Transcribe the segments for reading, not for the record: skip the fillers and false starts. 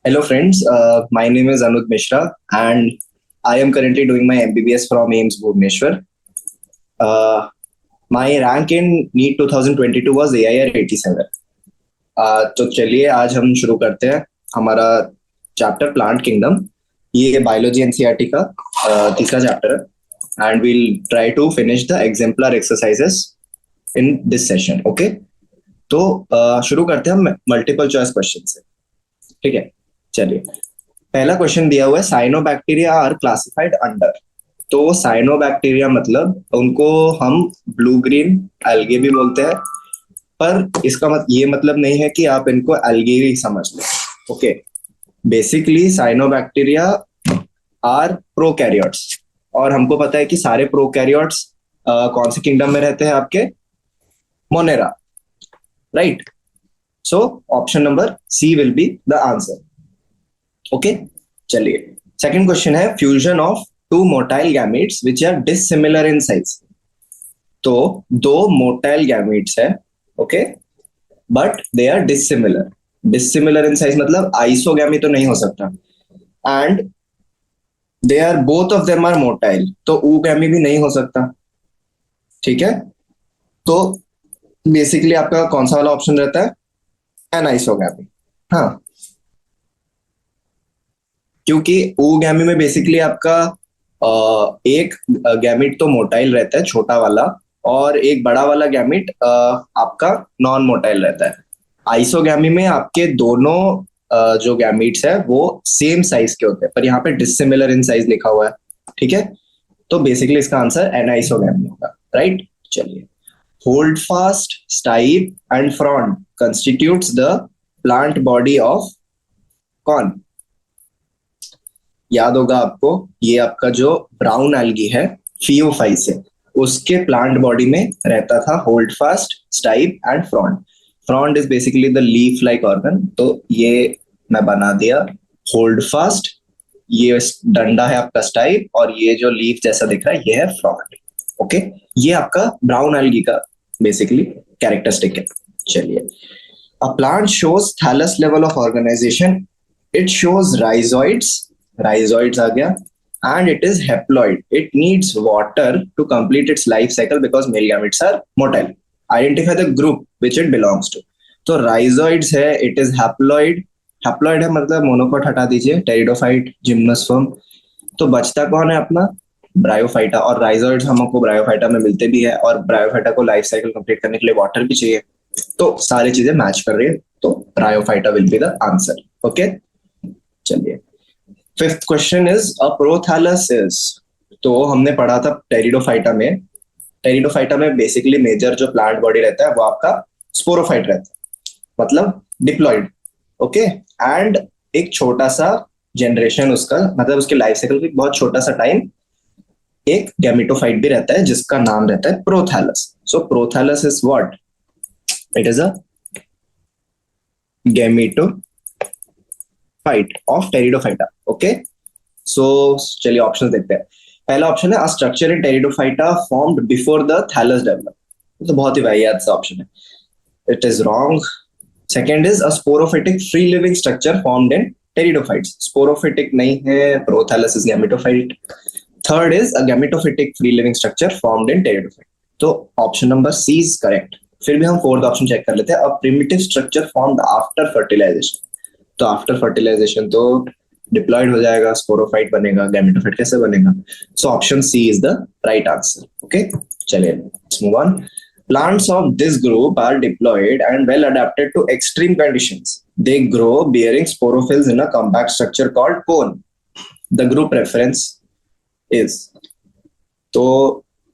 Hello, friends. My name is Anuj Mishra, and I am currently doing my MBBS from AIMS Bhubaneswar. Uh, my rank in NEET 2022 was AIR 87. तो चलिए आज हम शुरू करते हैं हमारा चैप्टर प्लांट किंगडम। ये बायोलॉजी एनसीईआरटी का तीसरा चैप्टर है and we'll try to finish the exemplar exercises in this session. Okay, तो शुरू करते हैं हम मल्टीपल चॉइस क्वेश्चन से। ठीक है, चलिए पहला क्वेश्चन दिया हुआ है, साइनोबैक्टीरिया आर क्लासिफाइड अंडर। तो साइनोबैक्टीरिया मतलब उनको हम ब्लू ग्रीन एल्गे भी बोलते हैं, पर इसका ये मतलब नहीं है कि आप इनको एल्गे ही समझ लें। Okay, basically cyanobacteria are prokaryotes, और हमको पता है कि सारे प्रोकैरियोट्स कौन से किंगडम में रहते हैं आपके, Monera, right. So option number C will be the answer. Okay, चलिए सेकंड क्वेश्चन है, fusion of two motile gametes which are dissimilar in size. तो दो मोटाइल गैमेट्स है, okay, but they are dissimilar. Dissimilar in size मतलब isogamy तो नहीं हो सकता, and they are both of them are motile, तो ऊगैमी भी नहीं हो सकता। ठीक है, तो बेसिकली आपका कौन सा वाला ऑप्शन रहता है, एनाइसोगैमी। हाँ, क्योंकि ऊगैमी में बेसिकली आपका एक गैमिट तो मोटाइल रहता है, छोटा वाला, और एक बड़ा वाला गैमिट आपका नॉन मोटाइल रहता है। आइसोगैमी में आपके दोनों जो गैमिट्स है वो सेम साइज के होते हैं, पर यहाँ पे डिसिमिलर इन साइज लिखा हुआ है। ठीक है, तो बेसिकली इसका आंसर एनाइसोगैमी होगा, राइट। चलिए, hold fast, stipe and front constitutes the plant body of कौन। याद होगा आपको, ये आपका जो ब्राउन एल्गी है फियोफाइसिया, उसके प्लांट बॉडी में रहता था hold fast, stipe and front. Front is basically the leaf like organ, तो ये मैं बना दिया होल्ड फास्ट, ये डंडा है आपका स्टाइप, और ये जो लीफ जैसा दिख रहा है ये है फ्रॉन्ट। ओके, ये आपका ब्राउन एल्गी का बेसिकली कैरेक्टरिस्टिक है। चलिए, a plant shows thallus level of organization, it shows rhizoids, rhizoids आ गया, and it is haploid. It needs water to complete its life cycle because male gametes are motile. Identify the group which it belongs to. तो rhizoids है, it is haploid. Haploid है मतलब monocot हटा दीजिए, pteridophyte, gymnosperm, तो बचता कौन है अपना ब्रायोफाइटा। और राइजोइड्स हमको ब्रायोफाइटा में मिलते भी है, और ब्रायोफाइटा को लाइफ साइकिल कंप्लीट करने के लिए वाटर भी चाहिए, तो सारी चीजें मैच कर रही है, तो Bryophyta will be the answer. Okay, चलिए fifth question is a prothallus is. तो हमने पढ़ा था टेरिडोफाइटा में, टेरिडोफाइटा में बेसिकली मेजर जो प्लांट बॉडी रहता है वो आपका स्पोरोफाइट रहता है, मतलब डिप्लॉइड। ओके, एंड एक छोटा सा जनरेशन उसका, मतलब उसके लाइफ साइकिल का बहुत छोटा सा टाइम, एक गैमेटोफाइट भी रहता है जिसका नाम रहता है prothallus. So prothallus is what, it is a gametophyte of Pteridophyta. Okay, so चलिए ऑप्शन देखते हैं। पहला ऑप्शन है, a structure in Pteridophyta formed before the thallus develop. तो बहुत ही वाहियात सा ऑप्शन है, it is wrong. Second is, a sporophytic free living structure formed in pteridophytes. Sporophytic नहीं है, prothallus is gametophyte. Third is, a gametophytic free living structure formed in pteridophyte. तो option number C is correct. फिर भी हम fourth option check कर लेते हैं, a primitive structure formed after fertilization. तो आफ्टर फर्टिलाइजेशन तो डिप्लॉयड हो जाएगा, स्पोरोफाइट बनेगा, गैमेटोफाइट कैसे बनेगा। So option C is the right answer. Okay, चलिए let's move on. Plants of this group are diploid and well adapted to extreme conditions. They grow bearing sporophylls in a compact structure called cone. The group reference is, तो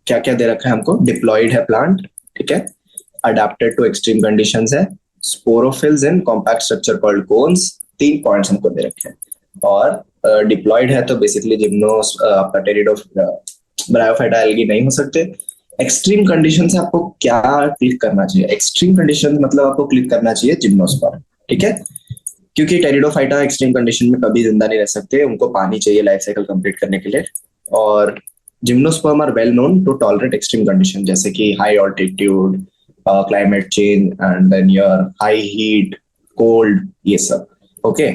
क्या क्या दे रखा है हमको, diploid है plant, ठीक है, adapted to extreme conditions है, sporophylls in compact structure called cones, 3 points हमको दे रखे हैं, और डिप्लॉइड है तो बेसिकली जिम्नो आपका टेरिडो ब्रायोफाइटा एल्गी नहीं हो सकते। एक्सट्रीम कंडीशन से आपको क्या क्लिक करना चाहिए, एक्सट्रीम कंडीशन मतलब आपको क्लिक करना चाहिए जिम्नोस्पर्म, ठीक है, क्योंकि टेरिडोफाइटा एक्सट्रीम कंडीशन में कभी जिंदा नहीं रह सकते, उनको पानी चाहिए लाइफ साइकिल कंप्लीट करने के लिए। और gymnosperm are well known to tolerate extreme condition, जैसे कि high altitude, climate change, and then your high heat, cold, ये सब। ओके,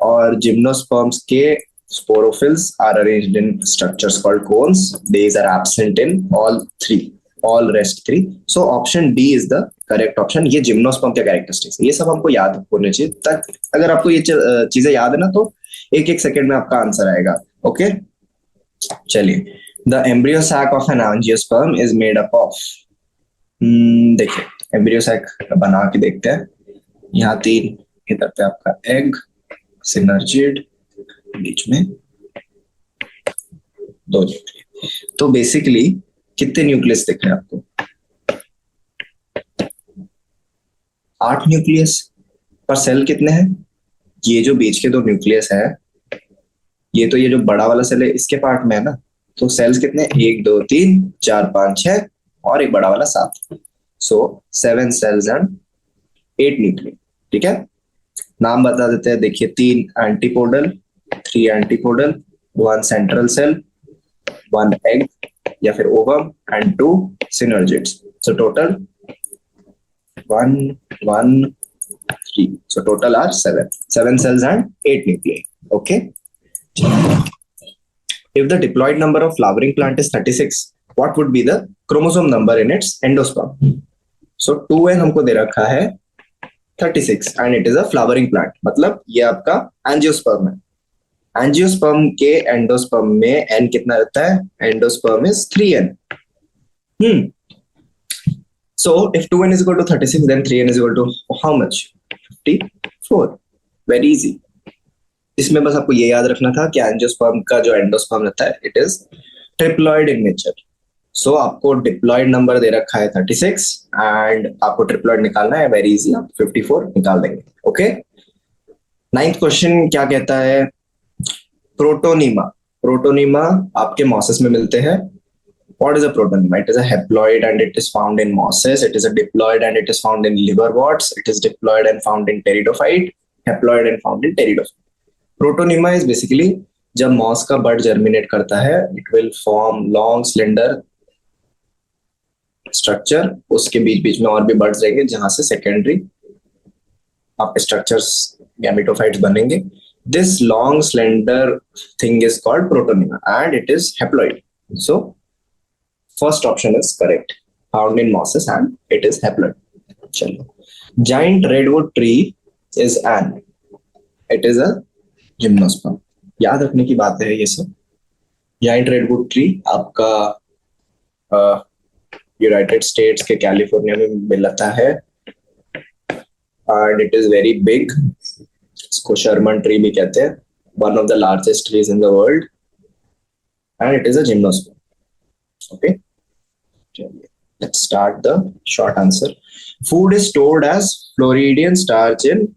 और जिम्नोस्पर्म्स के sporophylls are arranged in structures called cones. These are absent in all rest three. So option D is the correct option. ये gymnosperm के characteristics, ये सब हमको याद होने चाहिए. तक अगर आपको ये चीजें याद है ना तो एक एक सेकंड में आपका आंसर आएगा. ओके चलिए. The embryo sac of an angiosperm is made up of. देखिए एम्ब्रियो सैक बना के देखते हैं. यहाँ 3, इधर पे आपका एग, सिनर्जिड, बीच में 2 न्यूक्लियस. तो बेसिकली कितने न्यूक्लियस दिख रहे हैं आपको? 8 न्यूक्लियस. पर सेल कितने हैं? ये जो बीच के 2 न्यूक्लियस है, ये तो ये जो बड़ा वाला सेल है इसके पार्ट में है ना. तो सेल्स कितने? 1 2 3 4 5 6 और एक बड़ा वाला 7. So 7 cells and 8 nucleus. ठीक है. नाम बता देते हैं. देखिए 3 antipodal, 3 antipodal, 1 central cell, 1 egg या फिर ovum and 2 synergids. So total 1 1 3. So total are 7 cells and 8 nuclei. Okay. If the diploid number of flowering plant is 36, what would be the chromosome number in its endosperm? So 2n हमको दे रखा है 36 and it is a flowering plant. मतलब ये आपका angiosperm है. Angiosperm के endosperm में n कितना रहता है? Endosperm is 3n. So if 2n is equal to 36, then 3n is equal to how much? 54. Very easy. इसमें बस आपको ये याद रखना था कि एंजियोस्पर्म का जो एंडोस्पर्म रहता है it is triploid in nature. So आपको डिप्लॉइड नंबर दे रखा है 36 एंड आपको ट्रिप्लॉइड निकालना है. वेरी इजी, आप 54 निकाल देंगे. ओके. 9th क्वेश्चन क्या कहता है? प्रोटोनीमा. प्रोटोनीमा आपके मॉसेस में मिलते हैं. What is a protonema? It is a haploid and it is found in mosses. It is a diploid and it is found in liverworts. It is diploid and found in pteridophyte. Haploid and found in pteridophyte. Protonema is basically जब moss का बड germinate करता है, it will form long slender structure. उसके बीच बीच में और भी birds रहेंगे जहां से सेकेंडरी आपके स्ट्रक्चर्स गैमेटोफाइट्स बनेंगे. This long slender thing is called protonema and it is haploid. So first option is correct. Found in mosses and it is haploid. चलो. Giant redwood tree is an. It is a gymnosperm. याद रखने की बात है ये सब. Giant redwood tree आपका United states के कैलिफोर्निया में मिलता है and it is very big. इसको शर्मन ट्री भी कहते हैं. One of the largest trees in the world and it is a gymnosperm. Okay. Let's start the short answer. Food is stored as Floridian starch in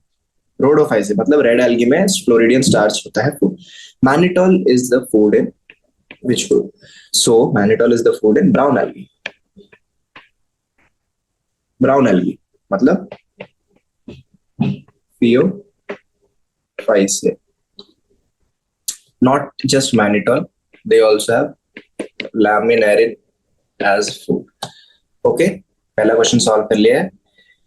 rhodophyceae. मतलब red algae में Floridian starch होता है food. Mannitol is the food in which food? So mannitol is the food in brown algae. Brown algae मतलब Phaeophyceae. Not just mannitol, they also have laminarin as food. Okay, पहला question solve कर लिया है.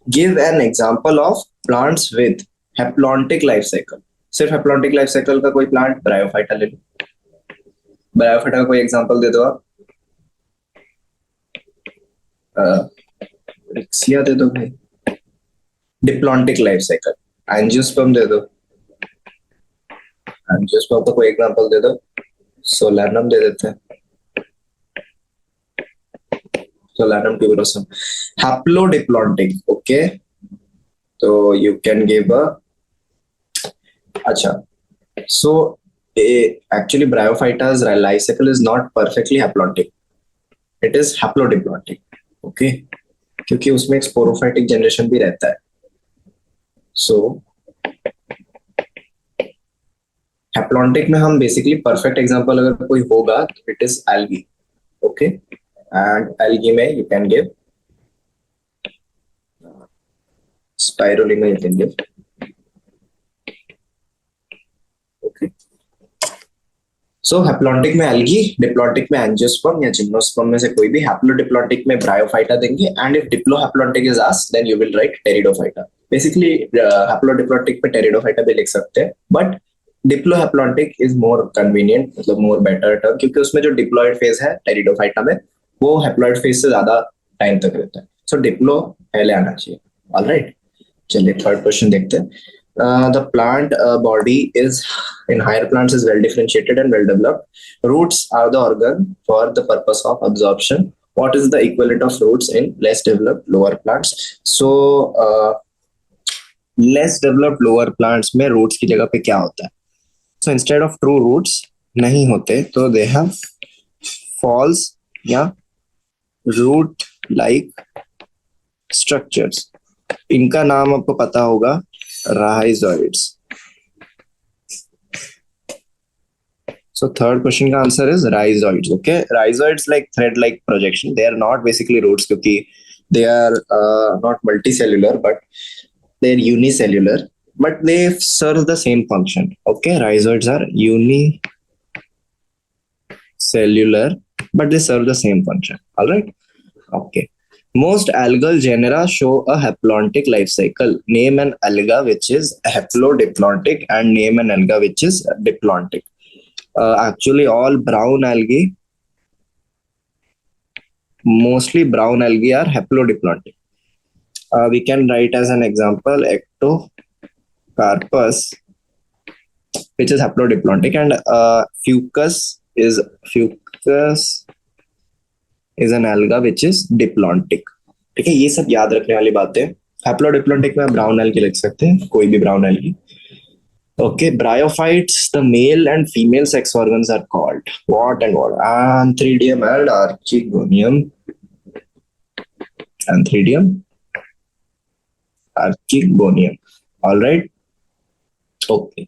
Give an example of plants with haplontic life cycle. सिर्फ haplontic life cycle का कोई plant. Bryophyta ले लो. Bryophyta का कोई एग्जांपल दे दो आप. रिक्सिया दे दो भाई. Diplontic life cycle. एंजियोस्पर्म दे दो. एंजियोस्पर्म का कोई एग्जांपल दे दो. सोलानम दे देते हैं. Solanum tuberosum. Haplodiploidic. Okay, so you can give a. अच्छा. So actually Bryophyta's life cycle is not perfectly haplontic. It is haplodiploidic. Okay, क्योंकि उसमें एक sporophytic generation भी रहता है. So haplontic में हम basically perfect example अगर कोई होगा तो it is algae. Okay. And algae में you can give spirulina. You can give. Okay. So haplontic में algae, diploidic में angiosperm या gymnosperm में से कोई भी. haplodiploidic में bryophyta देंगे. And if diplohaplontic is asked, then you will write pteridophyta. Basically haplodiploidic पे pteridophyta भी लिख सकते हैं. But डिप्लोहैप्लॉन्टिक इज मोर कन्वीनियंट, मतलब मोर बेटर टर्म, क्योंकि उसमें जो डिप्लॉयड फेज है टेरिडोफाइटा में वो हैप्लॉयड फेज से ज्यादा टाइम तक रहता है, सो डिप्लो पहले आना चाहिए। ऑलराइट, चलिए थर्ड क्वेश्चन देखते हैं। The plant body is in higher plants is well differentiated and well developed. Roots are the organ for the purpose of absorption. What is the equivalent of roots in less developed lower plants? So less developed lower plants में roots की जगह पे क्या होता है? So instead of true roots नहीं होते तो they have falls या root like structures. इनका नाम आपको पता होगा, rhizoids. So third question का answer is rhizoids. Okay, rhizoids like thread-like projection. They are not basically roots क्योंकि they are not multicellular, but they are unicellular. But they serve the same function. Okay, rhizoids are unicellular, but they serve the same function. All right. Okay. Most algal genera show a haplontic life cycle. Name an alga which is haplodiplontic and name an alga which is diplontic. Actually, all brown algae, mostly brown algae are haplodiplontic. We can write as an example Ectocarpus, which is haplodiplontic, and Fucus is an alga which is diplontic. ठीक है, ये सब याद रखने वाली बातें। Haplodiplontic में brown algae लिख सकते हैं, कोई भी brown algae. Okay, bryophytes, the male and female sex organs are called what and what? Anthridium and Archegonium. Anthridium, Archegonium. All right. Okay,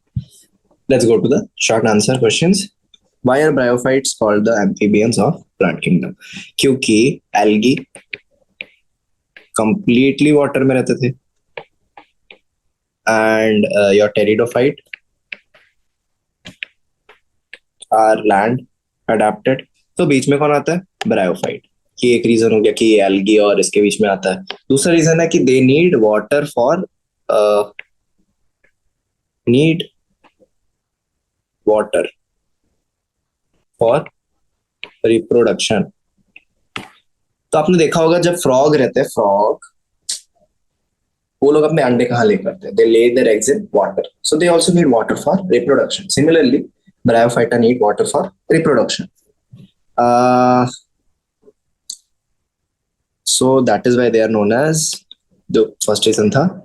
let's go to the short answer questions. Why are bryophytes called the amphibians of plant kingdom? क्योंकि algae completely water में रहते थे and your pteridophyte are land adapted. तो बीच में कौन आता है? Bryophyte. ये एक रीजन हो गया कि ये algae और इसके बीच में आता है। दूसरा रीजन है कि they need water for reproduction. तो आपने देखा होगा जब फ्रॉग रहते हैं, फ्रॉग वो लोग अपने अंडे कहाँ ले करते हैं? They lay their eggs in water. So they also need water for reproduction. Similarly, bryophyta need water for reproduction. So that is why they are known as, the first reason था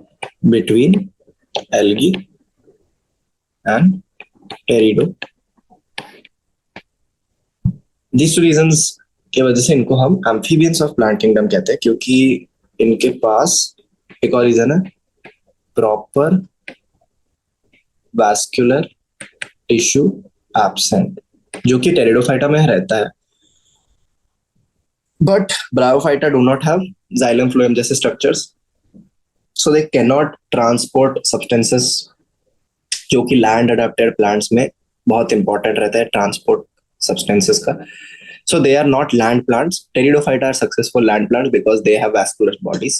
between algae and pterido. These two reasons की वजह से इनको हम amphibians of plant kingdom कहते हैं, क्योंकि इनके पास एक और रीजन है, प्रॉपर वैस्कुलर टिश्यू एब्सेंट, जो कि टेरिडोफाइटा में रहता है। But Bryophyta do not have xylem phloem जैसे structures, so they can not transport substances, जो कि लैंड अडेप्टेड प्लांट्स में बहुत इंपॉर्टेंट रहता है ट्रांसपोर्ट सब्सटेंसेस का। So they are not land plants. Pteridophyta are successful land plants because they have vascular bodies,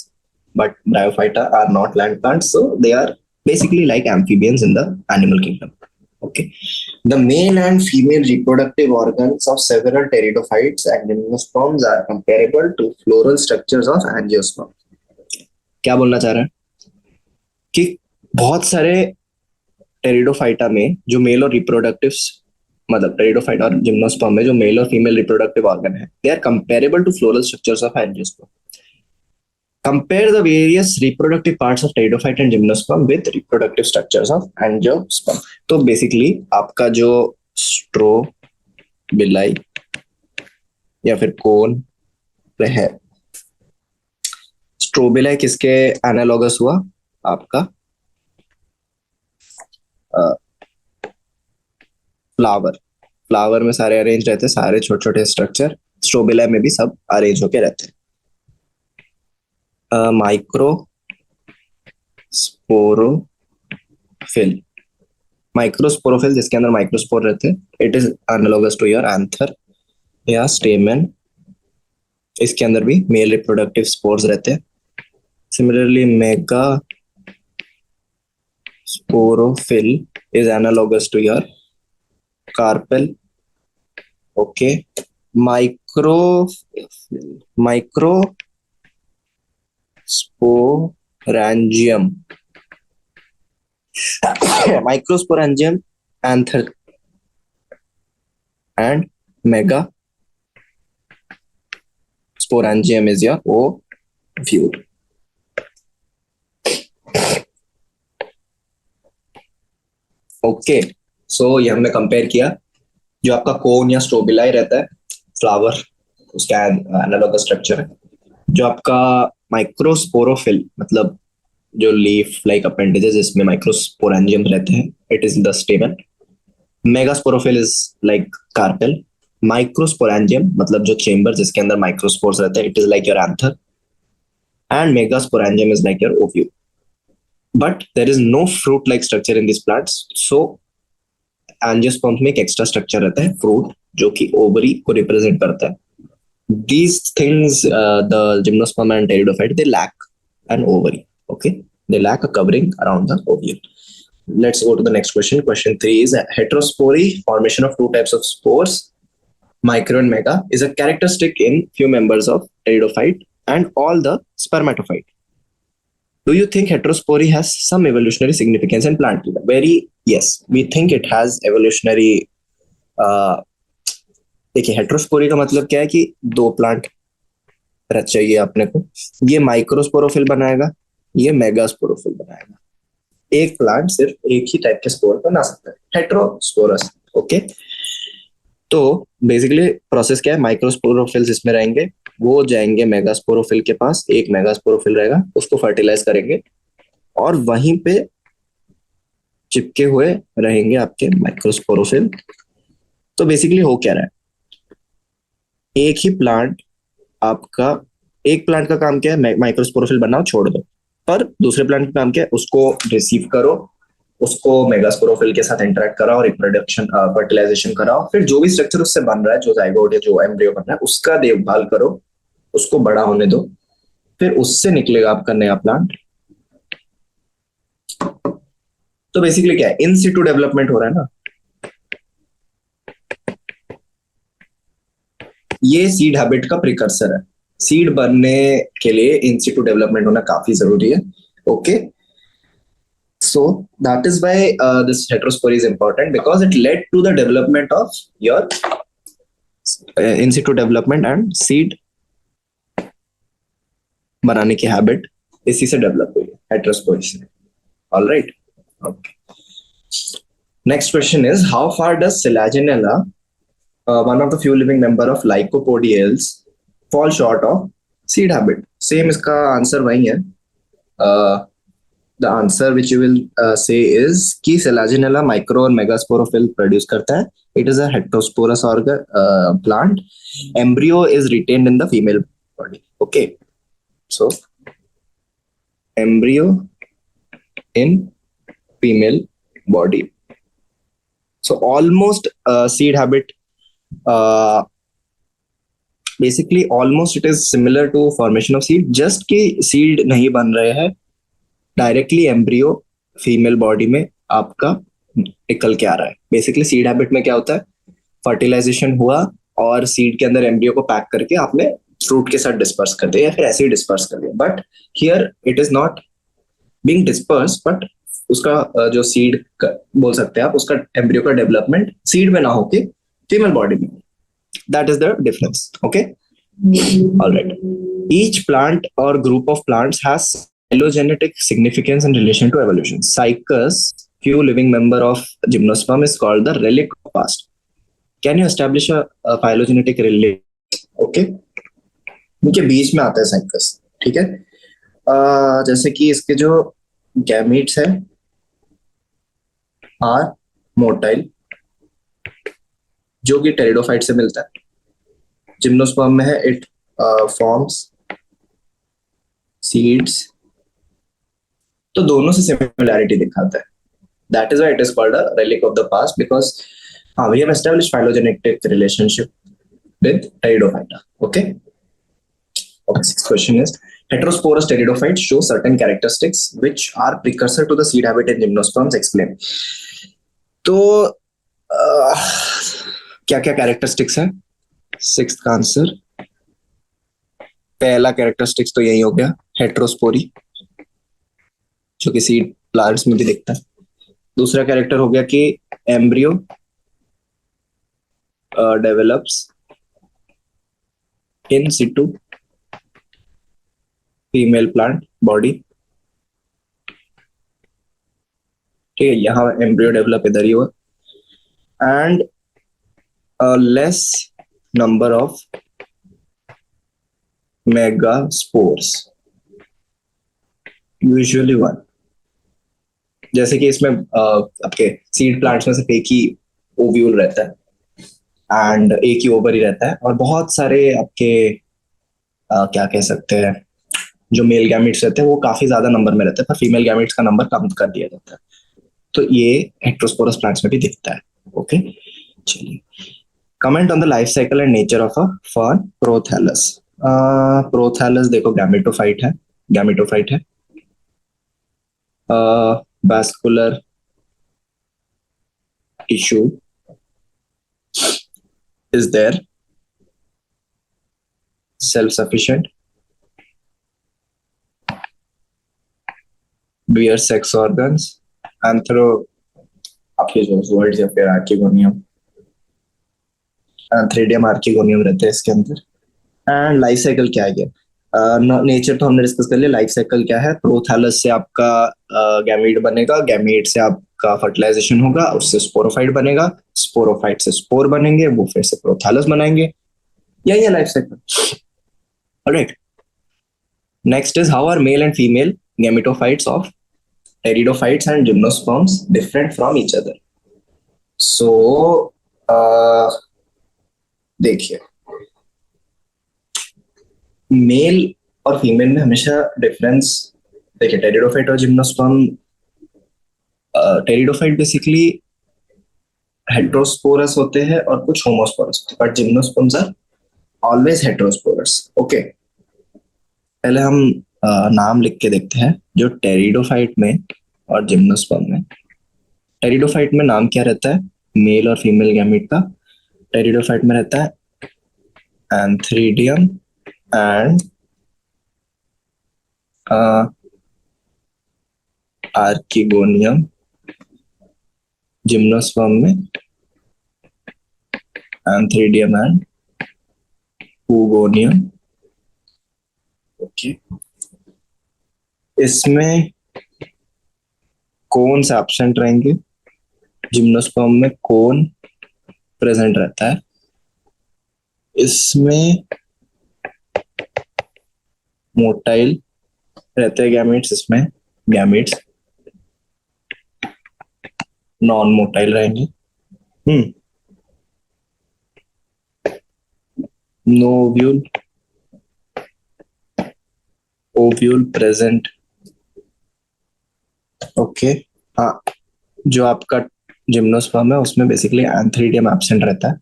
but Bryophyta are not land plants, so they are basically like amphibians in the animal kingdom. Okay, the male and female reproductive organs of several pteridophytes and gymnosperms are comparable to floral structures of angiosperm. क्या बोलना चाह रहे हैं कि बहुत सारे pteridophyta में जो मेल और रिप्रोडक्टिव, मतलब टेरिडोफाइट और जिम्नोस्पर्म में जो मेल और फीमेल रिप्रोडक्टिव ऑर्गन है, they are comparable to floral structures of angiosperm. Compare the various reproductive parts of pteridophyte and gymnosperm with reproductive structures of angiosperm. तो बेसिकली आपका जो स्ट्रोबिलाई या फिर कोन है, स्ट्रोबिलाई किसके एनालॉगस हुआ? आपका फ्लावर में सारे अरेंज रहते हैं, सारे छोटे छोटे स्ट्रक्चर स्ट्रोबिला में भी सब अरेंज होके रहते हैं. माइक्रोस्पोरोफिल जिसके अंदर माइक्रोस्पोर रहते हैं, it is analogous to your anther या स्टेमन. इसके अंदर भी मेल रिप्रोडक्टिव स्पोर्स रहते हैं. Similarly mega sporophyll is analogous to your carpel. Okay. Microsporangium. Microsporangium anther and megasporangium is your ovule. Okay, so ये हमने कंपेयर किया. जो आपका कोन या स्ट्रोबिलाई रहता है फ्लावर, उसका एनालॉगस स्ट्रक्चर है. जो आपका माइक्रोस्पोरोफिल मतलब जो लीफ लाइक अपेंडेजेस जिसमें माइक्रोस्पोरेंजियम रहते हैं, it is the stamen. Megasporophyll is like carpel. Microsporangium मतलब जो चेंबर जिसके अंदर माइक्रोस्पोर्स रहते हैं, it is like your anther. And megasporangium is like your ovule. But there is no fruit like structure in this plants. So angiosperms में एक extra structure रहता है फ्रूट, जो कि ओवरी को रिप्रेजेंट करता है. These things, the gymnosperm and pteridophyte, they lack an ovary. Okay, they lack a covering around the ovule. Let's go to the next question. Question 3 is heterospory, formation of two types of spores, micro and mega, is a characteristic in few members of pteridophyte and all the spermatophyte. Do you think heterospory has some evolutionary significance in plant life? Very yes, we think it has evolutionary. देखिए, heterospory का मतलब क्या है कि दो plant चाहिए अपने को. ये माइक्रोस्पोरोफिल बनाएगा, ये मेगास्पोरोफिल बनाएगा. एक प्लांट सिर्फ एक ही टाइप के स्पोर बना सकता है, हेट्रोस्पोरस. ओके, तो बेसिकली प्रोसेस क्या है, माइक्रोस्पोरोफिल्स इसमें रहेंगे, वो जाएंगे मेगास्पोरोफिल के पास. एक मेगास्पोरोफिल रहेगा, उसको फर्टिलाइज करेंगे और वहीं पे चिपके हुए रहेंगे आपके माइक्रोस्पोरोफिल. तो बेसिकली हो क्या रहा है, एक ही प्लांट आपका, एक प्लांट का काम क्या है, माइक्रोस्पोरोफिल बनाओ छोड़ दो. पर दूसरे प्लांट का काम क्या है, उसको रिसीव करो, उसको मेगास्पोरोफिल के साथ इंटरेक्ट कराओ, रिप्रोडक्शन फर्टिलाइजेशन कराओ, फिर जो भी स्ट्रक्चर उससे बन रहा है, जो जाइगोट या जो एम्ब्रियो बन रहा है, उसका देखभाल करो, उसको बड़ा होने दो, फिर उससे निकलेगा आपका नया प्लांट. तो बेसिकली क्या है, इन सिटू डेवलपमेंट हो रहा है ना. ये सीड हैबिट का प्रिकर्सर है. सीड बनने के लिए इन सिटू डेवलपमेंट होना काफी जरूरी है. Okay, so that is why this heterospory is important, because it led to the development of your in situ development and seed बनाने की हैबिट इसी से डेवलप हुई है, हेटेरोस्पोरी से. All right, okay. Next question is how far does Selaginella, one of the few living member of lycopodiales, fall short of seed habit? Same इसका answer वही है. The answer which you will say is कि Selaginella micro और megasporophil produce करता है. It is a heterosporous plant. Embryo is retained in the female body. Okay, so embryo in female body. So almost seed habit. Basically almost it is similar to formation of seed, just कि seed नहीं बन रहे हैं, directly embryo female body में आपका निकल के आ रहा है. बेसिकली सीड हैबिट में क्या होता है, फर्टिलाइजेशन हुआ और सीड के अंदर एम्ब्रियो को पैक करके आपने फ्रूट के साथ डिस्पर्स कर दिया या फिर ऐसे ही डिस्पर्स कर दिया. But here it is not being disperse, but उसका जो सीड बोल सकते हैं आप, उसका एम्ब्रियो का डेवलपमेंट सीड में ना होके फीमेल बॉडी में. That is the difference. Okay, alright. Each plant और group of plants has phylogenetic significance in relation to evolution. Cycas, few living member of gymnosperm, is called the relic of past. Can you establish a phylogenetic relation? Okay, इनके बीच में आता है cycas. ठीक है, जैसे कि इसके जो गैमीट्स है आर मोटाइल, जो कि टेरिडोफाइट से मिलता है. जिम्नोस्पर्म में है इट फॉर्म्स सीड्स. तो दोनों से सिमिलैरिटी दिखाता है. That is why it is called a relic of the past, because we have established phylogenetic relationship with Pteridophyta. Okay. Okay. Sixth question is heterosporous pteridophytes show certain characteristics which are precursor to the seed habit in gymnosperms. Explain. तो क्या क्या characteristics है? Sixth का answer, पहला characteristics तो यही हो गया, हेट्रोस्पोरी, जो कि सीड प्लांट्स में भी दिखता है। दूसरा कैरेक्टर हो गया कि embryo develops in Situ female plant body. ठीक है, यहाँ एम्ब्रियो डेवलप इधर ही हुआ। And less number of megaspores, usually one. जैसे कि इसमें आपके सीड प्लांट्स में सिर्फ एक ही ओव्यूल रहता है एंड एक ही ओवर ही रहता है, और बहुत सारे आपके क्या कह सकते हैं, जो मेल गैमेट्स रहते हैं वो काफी ज्यादा नंबर में रहते हैं, पर फीमेल गैमेट्स का नंबर कम कर दिया जाता है। तो ये हेट्रोस्पोरस प्लांट्स में भी दिखता है। ओके, चलिए, comment on the life cycle and nature of a fern prothallus. Prothallus देखो गैमेटोफाइट है, vascular tissue is there, self-sufficient, bear sex organs, anthro आपके जो वर्ड्स या फिर आर्किगोनियम, एंथ्रीडियम आर्किगोनियम रहते हैं इसके अंदर। एंड लाइफ साइकिल क्या है? नेचर तो हमने डिस्कस कर लिया, लाइफ साइकिल क्या है? प्रोथैलस से आपका गैमीट बनेगा, गैमीट से आपका फर्टिलाइजेशन होगा, उससे स्पोरोफाइट बनेगा, स्पोरोफाइट से स्पोर बनेंगे, वो फिर से प्रोथैलस बनाएंगे। यही है life cycle. Alright, next is how are male and female gametophytes of pteridophytes and gymnosperms different from each other? So देखिए, मेल और फीमेल में हमेशा डिफरेंस देखिए, टेरिडोफाइट और जिम्नोस्पर्म, टेरिडोफाइट बेसिकली हेट्रोस्पोरस होते हैं और कुछ homosporous, but gymnosperms are always heterosporous. Okay, पहले हम नाम लिख के देखते हैं जो टेरिडोफाइट में और जिम्नोस्पर्म में। टेरिडोफाइट में नाम क्या रहता है मेल और फीमेल गैमेट का? टेरिडोफाइट में रहता है एंथ्रीडियम एंड आर्किगोनियम। जिम्नोस्पर्म में एंथ्रीडियम एंड पूगोनियम। ओके, इसमें कौन से एब्सेंट रहेंगे? जिम्नोस्पर्म में कौन प्रेजेंट रहता है? इसमें मोटाइल रहते हैं गैमेट्स, इसमें गैमेट्स नॉन मोटाइल रहेंगे। No ovule, ovule present. Okay, हाँ, जो आपका जिम्नोस्पर्म है उसमें बेसिकली एंथ्रीडियम एब्सेंट रहता है,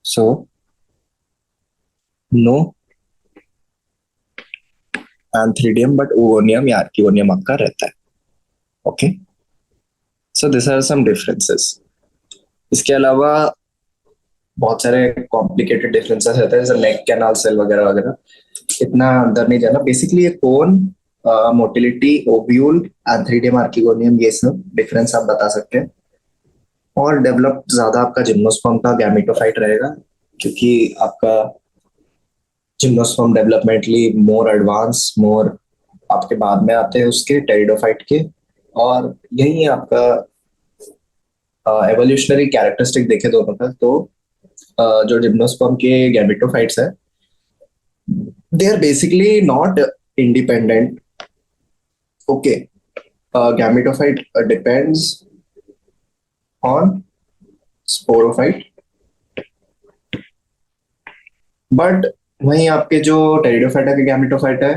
so no antheridium, but oogonium या आर्किगोनियम आपका रहता है। Okay, so this are some differences. इसके अलावा बहुत सारे कॉम्प्लिकेटेड डिफरेंसेस रहते हैं, जैसे नेक कैनाल सेल वगैरह वगैरह, इतना अंदर नहीं जाना। बेसिकली ये कौन, मोटिलिटी, ओव्यूल, एंथ्रीडियम, आर्किगोनियम, ये सब डिफरेंस आप बता सकते हैं। और डेवलप्ड ज्यादा आपका जिम्नोस्पर्म का गैमेटोफाइट रहेगा, क्योंकि आपका जिम्नोस्पर्म डेवलपमेंटली मोर एडवांस, मोर आपके बाद में आते हैं उसके टेरिडोफाइट के। और यही आपका एवोल्यूशनरी कैरेक्टरिस्टिक देखे दोनों का, तो जो जिम्नोस्पर्म के गैमेटोफाइट्स है, they are basically not independent. Okay, gametophyte depends on sporophyte, but वहीं आपके जो टेरिडोफाइट है, गैमेटोफाइट है,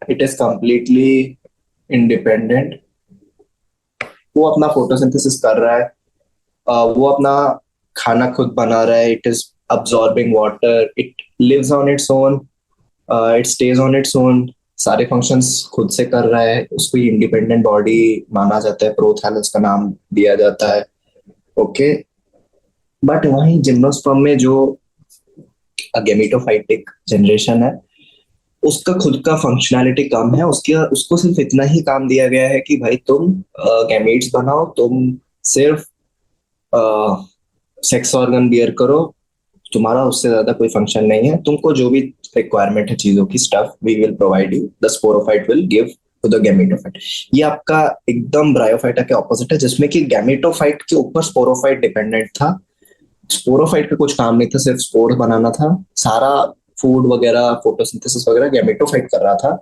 इट इज कंप्लीटली इंडिपेंडेंट। वो अपना फोटोसिंथेसिस कर रहा है, वो अपना खाना खुद बना रहा है, it is absorbing water, it lives on its own, it stays on its own, सारे फंक्शंस खुद से कर रहा है, उसको इंडिपेंडेंट बॉडी माना जाता है, प्रोथैलस का नाम दिया जाता है। ओके। बट वहीं जिम्नोस्पर्म में जो गेमेटोफाइटिक जनरेशन है, उसका खुद का फंक्शनैलिटी कम है, उसके उसको सिर्फ इतना ही काम दिया गया है कि भाई तुम गैमेट्स बनाओ, तुम सिर्फ सेक्स ऑर्गन बियर करो, तुम्हारा उससे ज्यादा कोई फंक्शन नहीं है। तुमको जो भी रिक्वायरमेंट है चीजों की, stuff we will provide you, the sporophyte will give to the gametophyte. ये आपका एकदम ब्रायोफाइटा के ऑपोजिट है, जिसमें कि गैमेटोफाइट के ऊपर स्पोरोफाइट डिपेंडेंट था। स्पोरोफाइट का कुछ काम नहीं था, सिर्फ स्पोर बनाना था। सारा फूड वगैरह, फोटोसिंथेसिस वगैरह गैमेटोफाइट कर रहा था।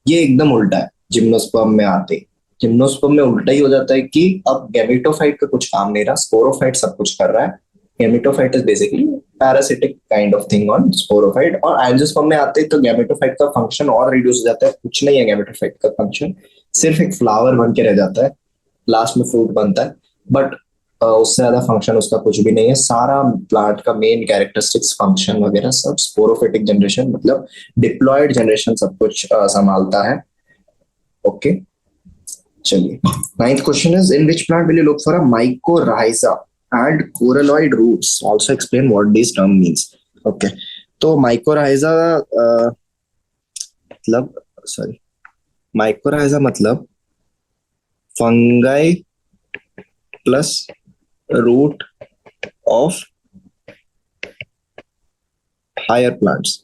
ये एकदम उल्टा है जिम्नोस्पर्म में आते। जिम्नोस्पर्म में उल्टा ही हो जाता है कि अब गैमेटोफाइट का कुछ काम नहीं रहा, स्पोरोफाइट सब कुछ कर रहा है। Gametophyte is basically parasitic kind of thing on sporophyte. और एंजियोस्पर्म में आते तो गैमेटोफाइट का फंक्शन और रिड्यूस हो जाता है, कुछ नहीं है गैमेटोफाइट का फंक्शन, सिर्फ एक फ्लावर बन के रह जाता है, लास्ट में फ्रूट बनता है। बट उससे ज्यादा फंक्शन उसका कुछ भी नहीं है। सारा प्लांट का मेन कैरेक्टरिस्टिक्स, फंक्शन वगैरह सब स्पोरोफिटिक जनरेशन, मतलब डिप्लॉयड जनरेशन सब कुछ संभालता है। ओके, चलिए। Ninth question is, in which plant will you look for a mycorrhiza and coralloid roots, also explain what this term means. Okay, तो माइकोराइजा मतलब, सॉरी, माइकोराइजा मतलब fungi plus root of higher plants,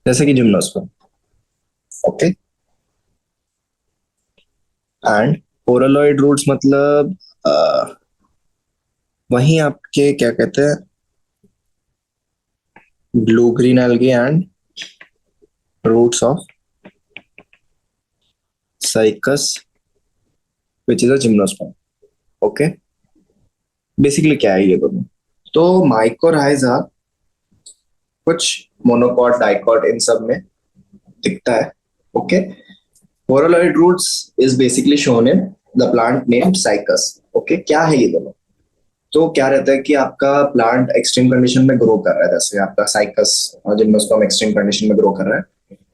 जैसे कि gymnosperm. Okay, and coralloid roots मतलब वही आपके क्या कहते हैं, blue green algae and roots of Cycas which is a gymnosperm. Okay, basically क्या है ये दोनों? तो माइकोराइजा कुछ मोनोकॉट, डाइकॉट, इन सब में दिखता है। Okay, coralloid roots is basically shown in the plant named Cycas. Okay, क्या है ये दोनों? तो क्या रहता है कि आपका प्लांट एक्सट्रीम कंडीशन में ग्रो कर रहा है, जैसे आपका साइकस जिम्नोस्पर्म एक्सट्रीम कंडीशन में ग्रो कर रहा है,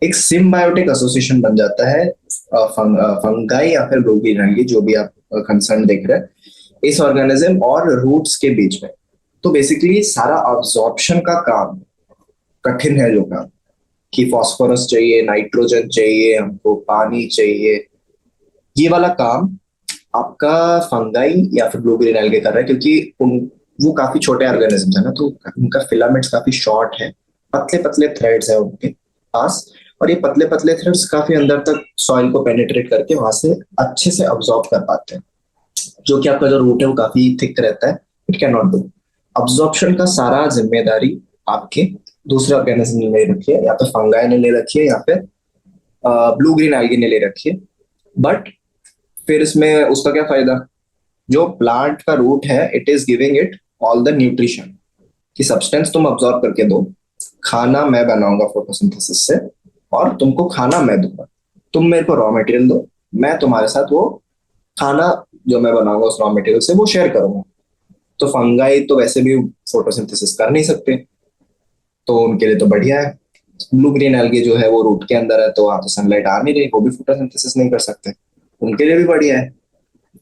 एक सिम्बायोटिक एसोसिएशन बन जाता है फंगाई या फिर ब्लू ग्रीन एल्गी, जो भी आप कंसर्न देख रहे हैं, इस ऑर्गेनिज्म और रूट्स के बीच में। तो बेसिकली सारा अब्जॉर्प्शन का काम कठिन है, जो काम कि फास्फोरस चाहिए, नाइट्रोजन चाहिए, हमको पानी चाहिए, ये वाला काम आपका फंगाई या फिर ब्लू ग्रीन एल्गे कर रहा है, क्योंकि वो काफी छोटे ऑर्गेनिज्म है ना, तो उनका फिलामेंट्स काफी शॉर्ट है, पतले पतले थ्रेड्स है उनके पास। और ये पतले पतले थ्रेड्स काफी अंदर तक सॉइल को पेनिट्रेट करके वहां से अच्छे से अब्सॉर्ब कर पाते हैं, जो कि आपका जो रूट है वो काफी थिक रहता है, it can not do. Absorption का सारा जिम्मेदारी आपके दूसरे ऑर्गेनिज्म ने ले रखी है, या तो फंगाई ने ले रखी है या फिर ब्लू ग्रीन एल्गी ने ले रखी है। बट फिर इसमें उसका क्या फायदा? जो प्लांट का रूट है, it is giving it all the nutrition की सब्सटेंस तुम अब्सॉर्ब करके दो, खाना मैं बनाऊंगा फोटोसिंथेसिस से, और तुमको खाना मैं दूंगा। तुम मेरे को रॉ मटेरियल दो, मैं तुम्हारे साथ वो खाना जो मैं बनाऊंगा उस रॉ मटेरियल से वो शेयर करूंगा। तो फंगाई तो वैसे भी फोटोसिंथेसिस कर नहीं सकते, तो उनके लिए तो बढ़िया है। ब्लू ग्रीन एल्गी जो है वो रूट के अंदर है, तो वहां तो सनलाइट आ नहीं रही, वो भी फोटोसिंथेसिस नहीं कर सकते, उनके लिए भी बढ़िया है।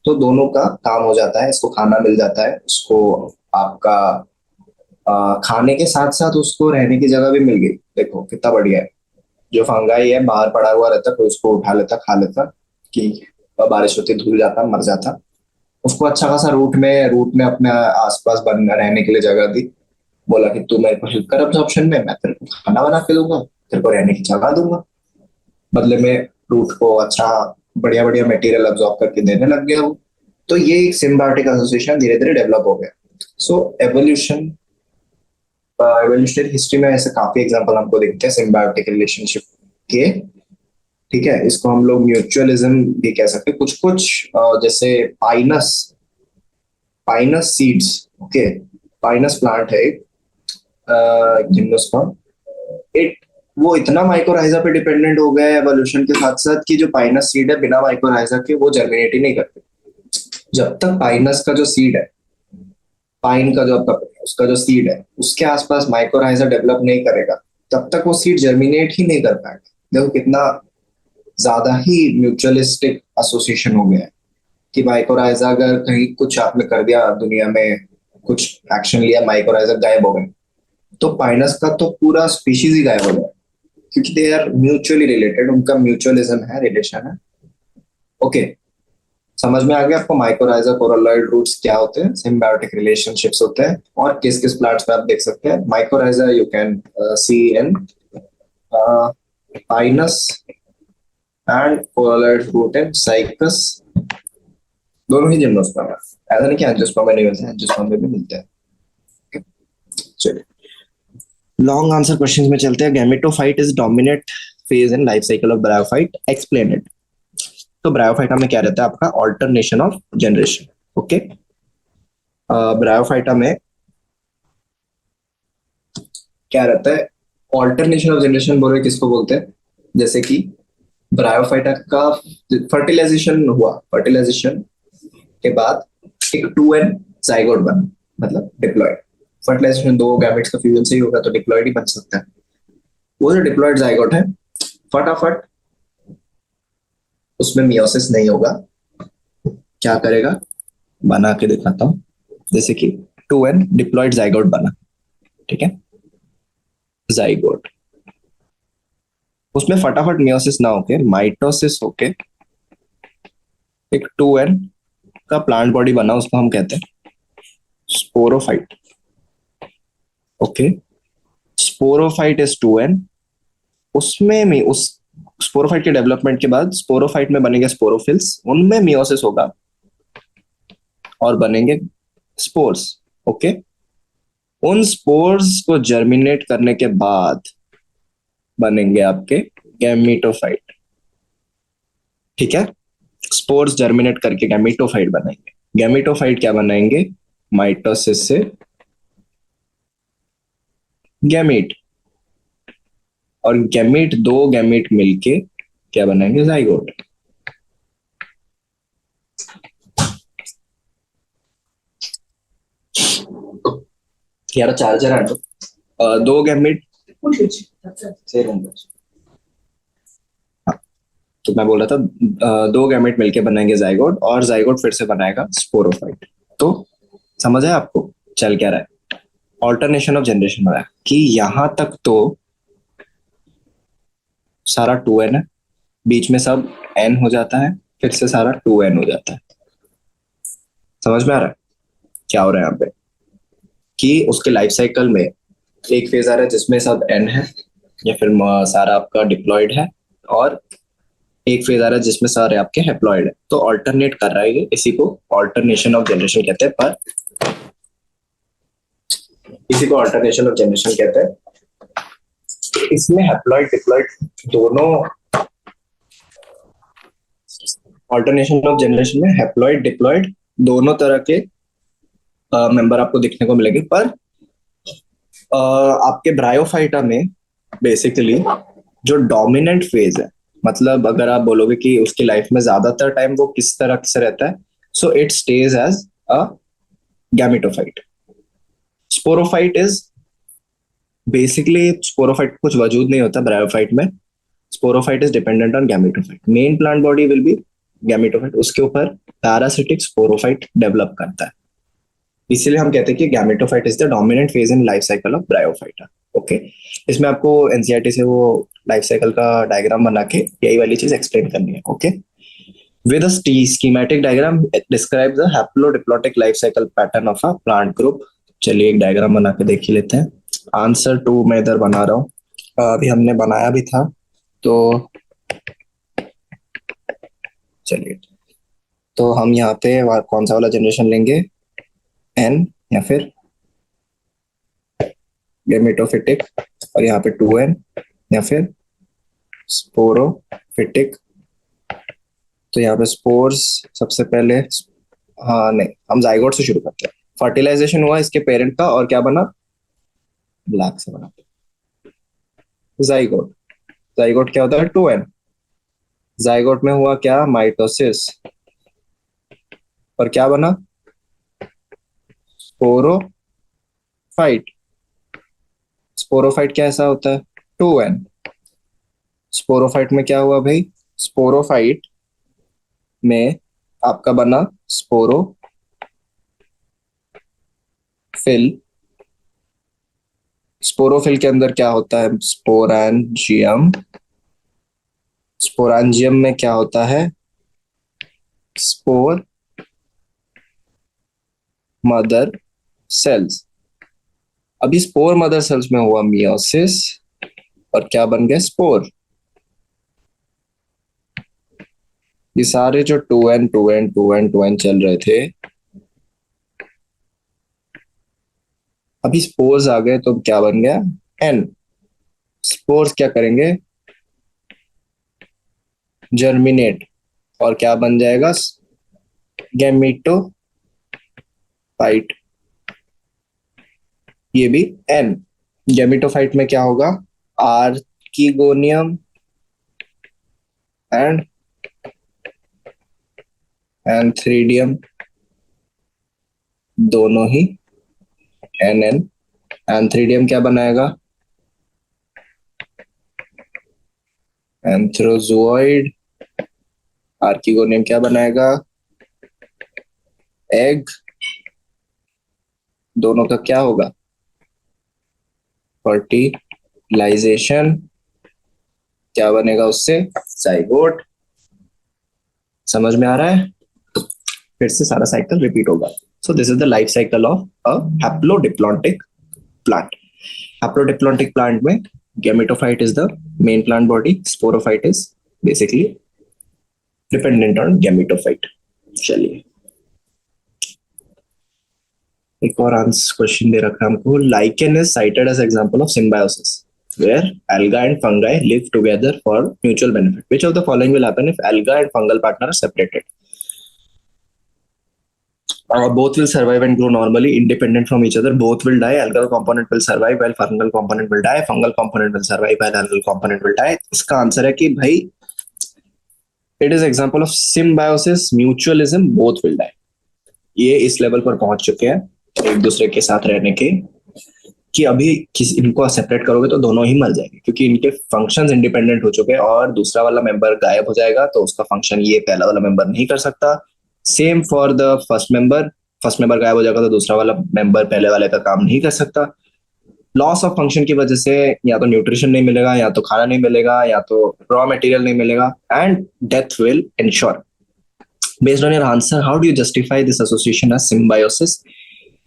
तो दोनों का काम हो जाता है, इसको खाना मिल जाता है, उसको आपका खाने के साथ साथ उसको रहने की जगह भी मिल गई। देखो कितना बढ़िया है। जो फंगाई है बाहर पड़ा हुआ रहता, कोई उसको उठा लेता, खा लेता, कि बारिश होती धुल जाता, मर जाता। उसको अच्छा खासा रूट में अपने आसपास बन रहने के लिए जगह दी, बोला कि तू मेरे को हेल्प कर अब्जॉर्प्शन में, मैं तेरे को खाना बना के दूंगा, तेरे को रहने की जगह दूंगा। बदले में रूट को अच्छा बढ़िया बढ़िया मटेरियल अब्सॉर्ब करके देने लग गया वो। तो ये एक सिम्बायोटिक एसोसिएशन धीरे धीरे डेवलप हो गया। सो एवोल्यूशनरी हिस्ट्री में ऐसे काफी एग्जांपल हमको दिखते हैं सिम्बायोटिक रिलेशनशिप के। ठीक है, इसको हम लोग म्यूचुअलिज्म भी कह सकते हैं। कुछ कुछ जैसे Pinus Pinus seeds. Okay, Pinus plant है एक जिम्नोस्पर्म। इट वो इतना माइक्रोराइजा पे डिपेंडेंट हो गया है एवोल्यूशन के साथ साथ, कि जो पाइनस सीड है बिना माइक्रोराइजा के वो जर्मिनेट ही नहीं करते। जब तक पाइनस का जो सीड है, पाइन का जो आपका उसका जो सीड है उसके आसपास माइक्रोराइजा डेवलप नहीं करेगा, तब तक वो सीड जर्मिनेट ही नहीं कर पाएगा। देखो कितना ज्यादा ही म्यूचुअलिस्टिक एसोसिएशन हो गया है कि माइकोराइजा अगर कहीं कुछ आपने कर दिया दुनिया में, कुछ एक्शन लिया, माइकोराइजा गायब हो गए, तो पाइनस का तो पूरा स्पीशीज ही गायब हो गया, क्योंकि दे आर म्यूचुअली रिलेटेड, उनका म्यूचुअलिज्म है, रिलेशन है। ओके, समझ में आ गया आपको माइकोराइजा कोरोलॉइड रूट्स क्या होते हैं, सिम्बायोटिक रिलेशनशिप्स होते हैं, और किस किस प्लांट्स पे आप देख सकते हैं mycorrhiza you can see in Pinus and coralloid root in Cycas, दोनों ही जिम्नोस्पर्म है। ऐसा नहीं कि एंजियोस्पर्म में नहीं मिलते हैं, एंजियोस्पर्म में भी मिलते हैं। Okay? चलिए लॉन्ग आंसर क्वेश्चंस में चलते हैं। Gametophyte is dominant phase in life cycle of bryophyte, explain it. तो ब्रायोफाइटा में क्या रहता है आपका, alternation of generation. Okay, bryophyta में क्या रहता है, ऑल्टरनेशन ऑफ जनरेशन बोल रहे किसको बोलते हैं, जैसे कि ब्रायोफाइटा का फर्टिलाइजेशन हुआ, फर्टिलाइजेशन के बाद एक 2n जाइगोट बना, मतलब डिप्लॉयड। फर्टिलाइजेशन दो गैमेट्स का फ्यूजन से ही होगा, तो डिप्लॉयड ही बन सकता है। वो जो डिप्लॉयड जाइगोट है, फटाफट उसमें मियोसिस नहीं होगा, क्या करेगा, बना के दिखाता हूँ। जैसे कि 2n डिप्लॉयड जाइगोट बना, ठीक है, जाइगोट, उसमें फटाफट मियोसिस ना होके माइटोसिस होके एक 2n का प्लांट बॉडी बना, उसको हम कहते हैं sporophyte. Okay, sporophyte is 2n, उसमें में उस स्पोरोफाइट के डेवलपमेंट के बाद स्पोरोफाइट में बनेंगे स्पोरोफिल्स, उनमें मियोसिस होगा और बनेंगे स्पोर्स। ओके, उन स्पोर्स को जर्मिनेट करने के बाद बनेंगे आपके गैमेटोफाइट। ठीक है, स्पोर्स जर्मिनेट करके गैमेटोफाइट बनाएंगे। गैमेटोफाइट क्या बनाएंगे, माइटोसिस से गैमेट, और गैमेट दो गैमेट मिलके क्या बनाएंगे, जाइगोट। यार चार्जर है तो दो गैमेट से तो मैं बोल रहा था दो गैमेट मिलके बनाएंगे जाइगोट, और जाइगोट फिर से बनाएगा स्पोरोफाइट। तो समझ है आपको चल क्या रहा है, ऑल्टरनेशन ऑफ जनरेशन हो रहा है कि यहां तक तो सारा 2n है, बीच में सब n हो जाता है, फिर से सारा 2n हो जाता है। समझ में आ रहा है क्या हो रहा है यहाँ पे, कि उसके लाइफ साइकिल में एक फेज आ रहा है जिसमें सब n है, या फिर सारा आपका डिप्लॉयड है, और एक फेज आ रहा है जिसमें सारे आपके हैप्लॉयड है। तो ऑल्टरनेट कर रहा है ये, इसी को ऑल्टरनेशन ऑफ जनरेशन कहते हैं। पर इसी को ऑल्टरनेशन ऑफ जनरेशन कहते हैं। इसमें हैप्लॉयड डिप्लॉयड दोनों, ऑल्टरनेशन ऑफ जनरेशन में हैप्लॉयड डिप्लॉयड दोनों तरह के मेंबर आपको दिखने को मिलेंगे। पर आपके ब्रायोफाइटा में बेसिकली जो डोमिनेंट फेज है, मतलब अगर आप बोलोगे कि उसकी लाइफ में ज्यादातर टाइम वो किस तरह से रहता है, so it stays as a gametophyte. Sporophyte is basically, sporophyte कुछ वजूद नहीं होता ब्रायोफाइट में। Sporophyte is dependent on gametophyte, main plant body will be gametophyte, उसके ऊपर पैरासिटिक स्पोरोफाइट डेवलप करता है। इसीलिए हम कहते हैं कि gametophyte is the dominant phase in life cycle of bryophyta. Okay, इसमें आपको एनसीईआरटी से वो लाइफ साइकिल का डायग्राम बना के यही वाली चीज एक्सप्लेन करनी है। Okay, with a schematic diagram describe the haplodiploidic life cycle pattern of a plant group। चलिए एक डायग्राम बना के देख ही लेते हैं। आंसर 2 मैं इधर बना रहा हूँ, अभी हमने बनाया भी था, तो चलिए, तो हम यहाँ पे कौन सा वाला जनरेशन लेंगे, एन या फिर गेमेटोफिटिक, और यहाँ पे 2n या फिर स्पोरोफिटिक। तो यहाँ पे स्पोर्स सबसे पहले, हाँ नहीं, हम जाइगोट से शुरू करते हैं। फर्टिलाइजेशन हुआ इसके पेरेंट का, और क्या बना, ब्लैक से बना जाइगोट। जाइगोट क्या होता है, 2n। जाइगोट में हुआ क्या, माइटोसिस, और क्या बना, स्पोरोफाइट। स्पोरोफाइट क्या ऐसा होता है, 2n। स्पोरोफाइट में क्या हुआ भाई, स्पोरोफाइट में आपका बना स्पोरोफिल। स्पोरोफिल के अंदर क्या होता है? स्पोरेंजियम। स्पोरेंजियम में क्या होता है? Spore mother cells. अभी स्पोर मदर सेल्स में हुआ मियोसिस और क्या बन गया? स्पोर। ये सारे जो 2n 2n 2n 2n चल रहे थे, अभी स्पोर्स आ गए तो क्या बन गया? n। स्पोर्स क्या करेंगे? जर्मिनेट और क्या बन जाएगा? गैमेटोफाइट। ये भी n। गैमेटोफाइट में क्या होगा? आर्किगोनियम एंड एंथ्रीडियम, दोनों ही nn। एंथ्रीडियम क्या बनाएगा? एंथ्रोजोइड। आर्किगोनियम क्या बनाएगा? एग। दोनों का क्या होगा? फर्टिलाइजेशन। क्या बनेगा उससे? जाइगोट। समझ में आ रहा है? फिर से सारा साइकिल रिपीट होगा। So this is the life cycle of a haplodiplontic plant. Haplodiplontic plant में gametophyte is the main plant body, sporophyte is basically dependent on gametophyte. चलिए एक और आंसर क्वेश्चन दे रखा है हमको। Lichen is cited as example of symbiosis where alga and fungi live together for mutual benefit. Which of the following will happen if alga and fungal partner are separated? Both will survive and grow normally independent from each other. Both will die. Algal component will survive while fungal component will die. Fungal component will survive while algal component will die. इसका answer है कि भाई it is example of symbiosis, mutualism, both will die. ये इस level पर पहुंच चुके हैं एक दूसरे के साथ रहने के कि अभी किसी इनको सेपरेट करोगे तो दोनों ही मर जाएंगे, क्योंकि इनके फंक्शंस इंडिपेंडेंट हो चुके हैं और दूसरा वाला मेंबर गायब हो जाएगा तो उसका फंक्शन ये पहला वाला मेंबर नहीं कर सकता। Same for the first member. First member गायब हो जाएगा तो दूसरा वाला मेंबर पहले वाले का काम नहीं कर सकता। लॉस ऑफ फंक्शन की वजह से या तो न्यूट्रिशन नहीं मिलेगा, या तो खाना नहीं मिलेगा, या तो रॉ मटेरियल नहीं मिलेगा, and death will ensure. Based on your answer, how do you justify this association as symbiosis?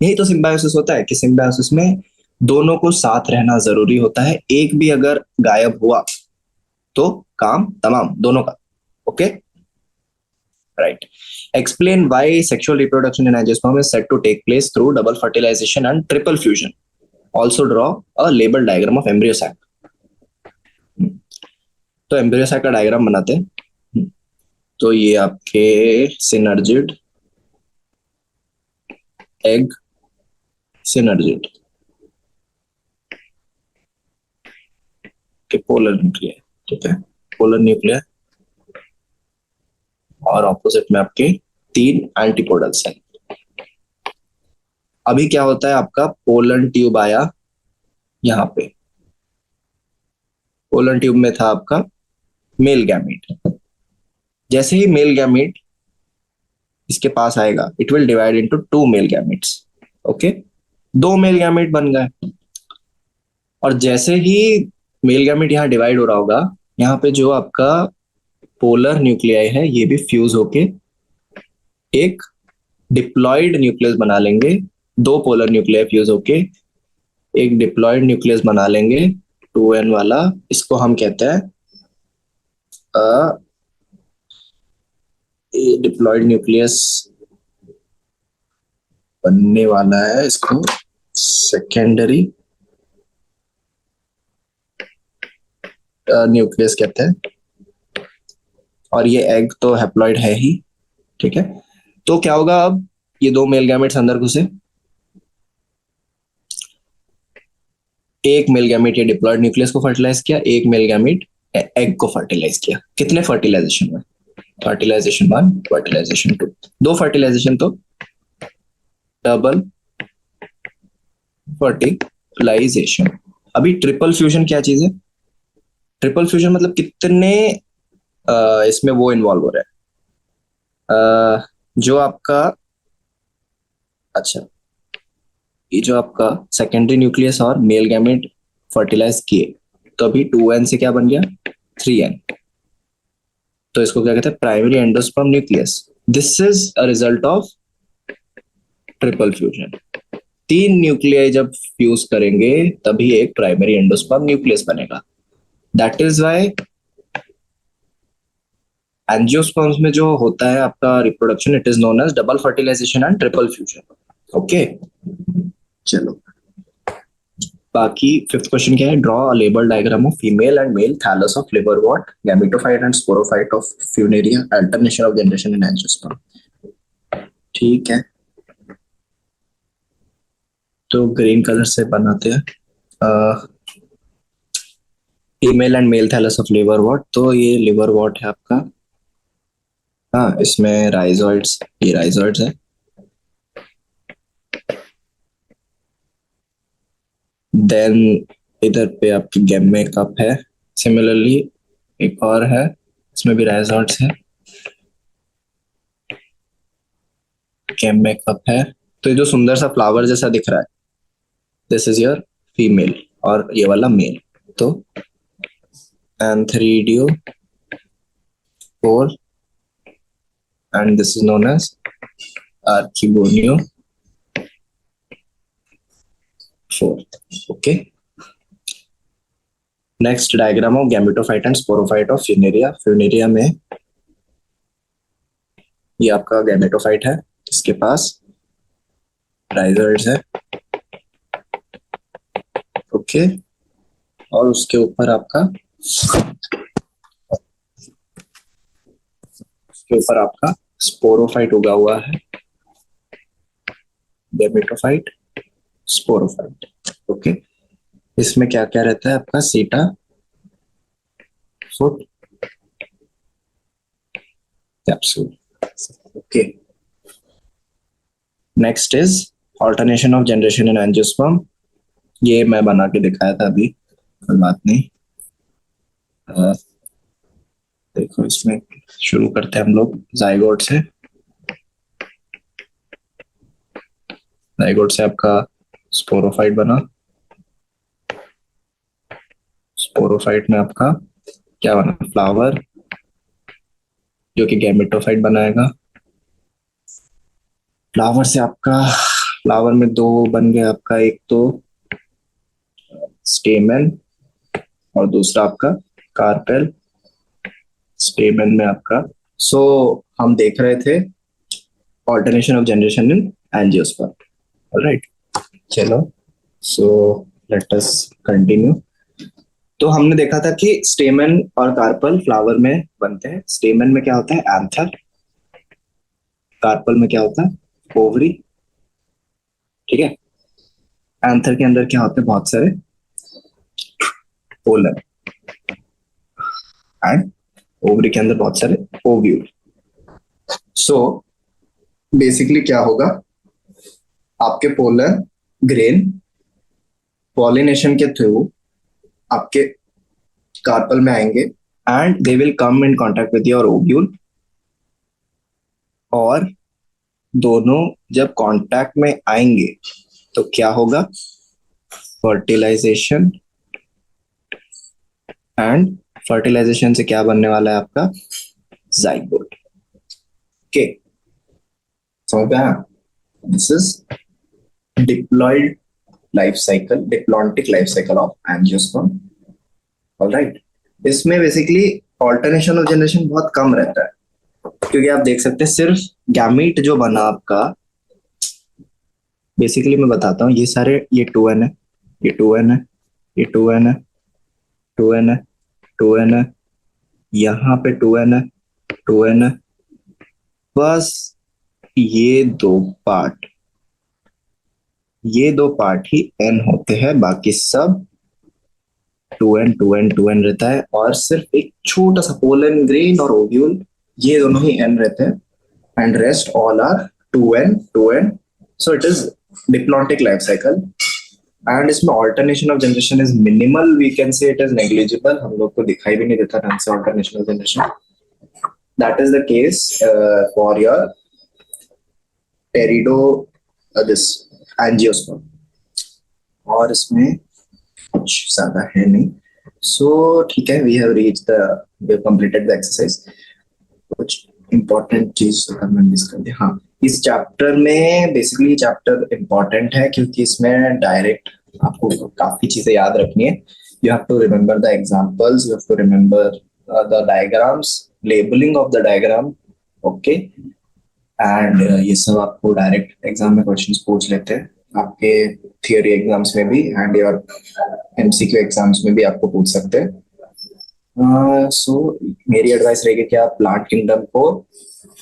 यही तो सिम्बायोसिस होता है कि सिम्बायोसिस में दोनों को साथ रहना जरूरी होता है। एक भी अगर गायब हुआ तो काम तमाम दोनों का। Okay, right. Explain why sexual reproduction in angiosperm is said to take place through double fertilisation and triple fusion. Also draw a label diagram of embryo sac. तो एम्ब्रियो सैक का डायग्राम बनाते हैं। तो ये आपके सिनर्जिड, एग, सिनर्जिड के polar nuclear, ठीक है, पोलर न्यूक्लियर, और ऑपोजिट में आपके 3 एंटीपोडल सेल। अभी क्या होता है, आपका पोलन ट्यूब आया यहाँ पे। पोलन ट्यूब में था आपका मेल गैमीट। जैसे ही मेल गैमीट इसके पास आएगा, it will divide into 2 male gametes. Okay, 2 male gamete बन गए। और जैसे ही मेल गैमीट यहाँ डिवाइड हो रहा होगा, यहाँ पे जो आपका पोलर न्यूक्लियाई है ये भी फ्यूज होके एक डिप्लॉइड न्यूक्लियस बना लेंगे। 2 पोलर न्यूक्लियाई फ्यूज होके एक डिप्लॉइड न्यूक्लियस बना लेंगे, 2n वाला। इसको हम कहते हैं डिप्लॉइड न्यूक्लियस बनने वाला है, इसको सेकेंडरी न्यूक्लियस कहते हैं। और ये एग तो हैप्लॉइड है ही, ठीक है। तो क्या होगा, अब ये 2 मेल गैमेट्स अंदर घुसे, एक मेल गैमेट ये डिप्लॉइड न्यूक्लियस को फर्टिलाइज किया, एक मेल गैमेट एग को फर्टिलाइज किया। कितने फर्टिलाइजेशन में? फर्टिलाइजेशन 1, फर्टिलाइजेशन 2, 2 फर्टिलाइजेशन, तो डबल फर्टिलाइजेशन। अभी ट्रिपल फ्यूजन क्या चीज है? ट्रिपल फ्यूजन मतलब कितने इसमें वो इन्वॉल्व हो रहा है जो आपका, अच्छा, ये जो आपका सेकेंडरी न्यूक्लियस और मेल गैमेट फर्टिलाइज किए, तो अभी 2n से क्या बन गया, 3n। तो इसको क्या कहते हैं, primary endosperm nucleus. This is a result of triple fusion. 3 nuclei जब फ्यूज करेंगे तभी एक प्राइमरी एंडोस्पर्म न्यूक्लियस बनेगा। दैट इज वाई एंजियोस्पर्म्स में जो होता है आपका reproduction, it is known as double fertilisation and triple fusion. Okay, चलो बाकी फिफ्थ क्वेश्चन क्या है, draw a label diagram of female and male thallus of liverwort, gametophyte and sporophyte of funaria, alternation of generation in angiosperm. ठीक है, तो green colour से बनाते हैं female and male thallus of liverwort. तो ये लिवरवॉर्ट है आपका, हाँ इसमें राइजोइड्स, ये राइजोइड्स है। देन इधर पे आपकी गैमे कप है, सिमिलरली एक और है, इसमें भी राइजोइड्स है, गैमे कप है। तो ये जो सुंदर सा फ्लावर जैसा दिख रहा है, दिस इज योर फीमेल और ये वाला मेल। तो एंथ्रीडियो 4 and this is known as Archegonium 4. Okay. Next diagram of gametophyte and sporophyte of Funaria. Funaria में ये आपका गैमेटोफाइट है, इसके पास राइजोइड्स है। ओके, और उसके ऊपर आपका स्पोरोफाइट उगा हुआ है, गैमेटोफाइट स्पोरोफाइट। ओके, इसमें क्या क्या रहता है आपका, सीटा foot capsule. Okay, next is alternation of generation in angiosperm. ये मैं बना के दिखाया था अभी, कोई बात नहीं। देखो इसमें शुरू करते हैं हम लोग जाइगोट से। जाइगोट से आपका स्पोरोफाइट बना, स्पोरोफाइट में आपका क्या बना, फ्लावर, जो कि गैमेटोफाइट बनाएगा। फ्लावर से आपका, फ्लावर में दो बन गया आपका, एक तो स्टेमन और दूसरा आपका कार्पेल। स्टेमन में आपका, सो हम देख रहे थे alternation of generation in angiosperm. Alright, चलो सो लेट अस कंटिन्यू। तो हमने देखा था कि स्टेमन और कार्पल फ्लावर में बनते हैं। स्टेमन में क्या होता है, एंथर। कार्पल में क्या होता है, ओवरी। ठीक है, एंथर के अंदर क्या होते हैं, बहुत सारे पोलन, एंड ओवरी के अंदर बहुत सारे ओव्यूल। सो बेसिकली क्या होगा, आपके पोलन ग्रेन पॉलिनेशन के थ्रू आपके कार्पल में आएंगे and they will come in contact with your ovule, और दोनों जब कांटेक्ट में आएंगे तो क्या होगा, फर्टिलाइजेशन। एंड फर्टिलाइजेशन से क्या बनने वाला है आपका, जाइगोट। ओके, समझ में आया? This is diploid life cycle, diplontic life cycle of angiosperm. Alright, इसमें बेसिकली ऑल्टरनेशन ऑफ जनरेशन बहुत कम रहता है, क्योंकि आप देख सकते हैं सिर्फ गैमीट जो बना आपका, बेसिकली मैं बताता हूँ, ये सारे, ये 2n है, ये 2n है, ये 2n है, 2n है, 2n है, यहाँ पे 2n है, 2n है, बस ये दो पार्ट ही n होते हैं, बाकी सब 2n 2n 2n रहता है। और सिर्फ एक छोटा सा पोलन ग्रेन और ओव्यूल, ये दोनों ही n रहते हैं, and rest all are 2n 2n। So it is diplontic life cycle, and इसमें alternation of generation is minimal, we can say it is negligible. हम लोग को दिखाई भी नहीं देता ढंग से alternation of generation. that is the case for your pterido this angiosperm, और इसमें कुछ ज्यादा है नहीं. सो ठीक है, we have reach the we have completed the exercise. कुछ इंपॉर्टेंट चीज हमने मिस कर दी. हाँ, इस चैप्टर में बेसिकली चैप्टर इंपॉर्टेंट है क्योंकि इसमें डायरेक्ट आपको काफी चीजें याद रखनी है. You have to remember the examples, you have to remember the diagrams, labelling of the diagram. Okay, and ये सब आपको डायरेक्ट एग्जाम में क्वेश्चंस पूछ लेते हैं, आपके थियोरी एग्जाम्स में भी एंड योर एमसीक्यू एग्जाम्स में भी आपको पूछ सकते हैं. सो मेरी एडवाइस रहेगी कि आप प्लांट किंगडम को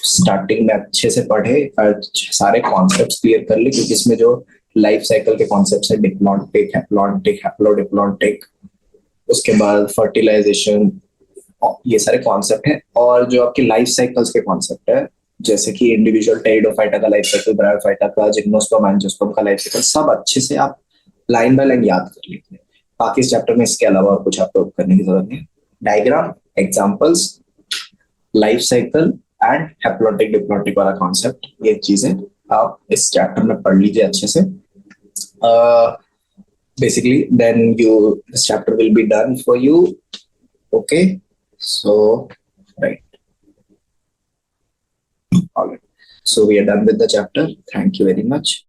स्टार्टिंग में अच्छे से पढ़े, सारे कॉन्सेप्ट्स क्लियर कर ले, क्योंकि इसमें जो लाइफ साइकिल के कॉन्सेप्ट्स है, डिप्लॉन्टिक, हैप्लॉन्टिक, हैप्लोडिप्लॉन्टिक, उसके बाद फर्टिलाइजेशन, ये सारे कॉन्सेप्ट हैं. और जो आपकी लाइफ साइकिल्स के कॉन्सेप्ट है, जैसे कि इंडिविजुअल टेरिडोफाइटा का लाइफ साइकिल, ब्रायोफाइटा का, जिम्नोस्पर्म, एंजियोस्पर्म का लाइफ साइकिल, सब अच्छे से आप लाइन बाय लाइन याद कर लीजिए. बाकी इस चैप्टर में इसके अलावा और कुछ आपको करने की जरूरत नहीं. Diagram, examples, life cycle and haplontic diplontic वाला कॉन्सेप्ट, ये चीजें आप इस चैप्टर में पढ़ लीजिए अच्छे से. Basically then this chapter will be done for you. Okay, so right, all right, so we are done with the chapter. Thank you very much.